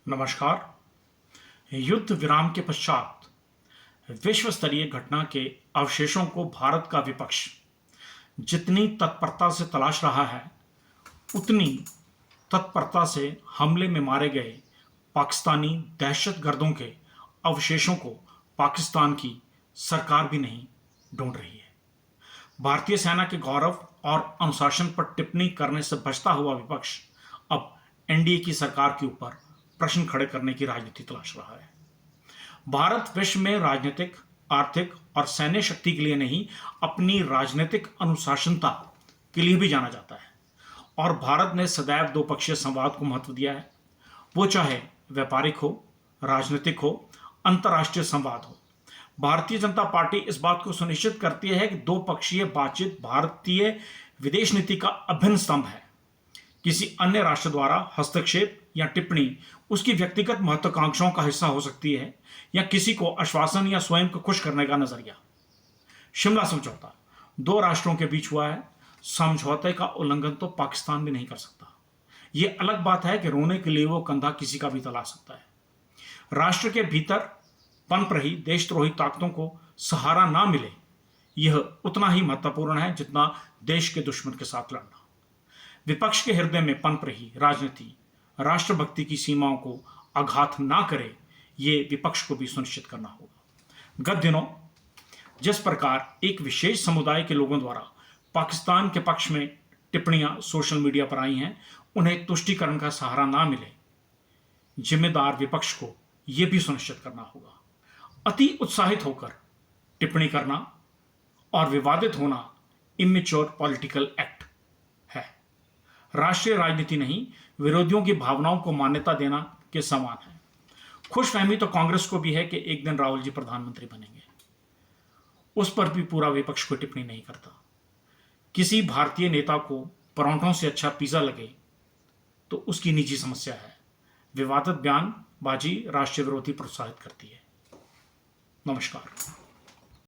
नमस्कार। युद्ध विराम के पश्चात विश्व स्तरीय घटना के अवशेषों को भारत का विपक्ष जितनी तत्परता से तलाश रहा है, उतनी तत्परता से हमले में मारे गए पाकिस्तानी दहशतगर्दों के अवशेषों को पाकिस्तान की सरकार भी नहीं ढूंढ रही है। भारतीय सेना के गौरव और अनुशासन पर टिप्पणी करने से बचता हुआ विपक्ष अब एनडीए की सरकार के ऊपर प्रश्न खड़े करने की राजनीति तलाश रहा है। भारत विश्व में राजनीतिक, आर्थिक और सैन्य शक्ति के लिए नहीं, अपनी राजनीतिक अनुशासनता के लिए भी जाना जाता है और भारत ने सदैव दो पक्षीय संवाद को महत्व दिया है। वो चाहे व्यापारिक हो, राजनीतिक हो, अंतर्राष्ट्रीय संवाद हो। भारतीय जनता पार्टी इस बात को सुनिश्चित करती है कि दो पक्षीय बातचीत भारतीय विदेश नीति का अभिन्न स्तंभ है। किसी अन्य राष्ट्र द्वारा हस्तक्षेप या टिप्पणी उसकी व्यक्तिगत महत्वाकांक्षाओं का हिस्सा हो सकती है या किसी को आश्वासन या स्वयं को खुश करने का नजरिया। शिमला समझौता दो राष्ट्रों के बीच हुआ है। समझौते का उल्लंघन तो पाकिस्तान भी नहीं कर सकता। यह अलग बात है कि रोने के लिए वो कंधा किसी का भी तला सकता है। राष्ट्र के भीतर पनप रही देशद्रोही ताकतों को सहारा ना मिले, यह उतना ही महत्वपूर्ण है जितना देश के दुश्मन के साथ लड़ना। विपक्ष के हृदय में पनप रही राजनीति राष्ट्रभक्ति की सीमाओं को आघात ना करे, ये विपक्ष को भी सुनिश्चित करना होगा। गत दिनों जिस प्रकार एक विशेष समुदाय के लोगों द्वारा पाकिस्तान के पक्ष में टिप्पणियां सोशल मीडिया पर आई हैं, उन्हें तुष्टीकरण का सहारा ना मिले, जिम्मेदार विपक्ष को यह भी सुनिश्चित करना होगा। अति उत्साहित होकर टिप्पणी करना और विवादित होना इमेच्योर पॉलिटिकल एक्ट है। राष्ट्रीय राजनीति नहीं, विरोधियों की भावनाओं को मान्यता देना के समान है। खुशफहमी तो कांग्रेस को भी है कि एक दिन राहुल जी प्रधानमंत्री बनेंगे, उस पर भी पूरा विपक्ष को टिप्पणी नहीं करता। किसी भारतीय नेता को परांठों से अच्छा पिज्जा लगे तो उसकी निजी समस्या है। विवादित बयानबाजी राष्ट्रीय विरोधी प्रोत्साहित करती है। नमस्कार।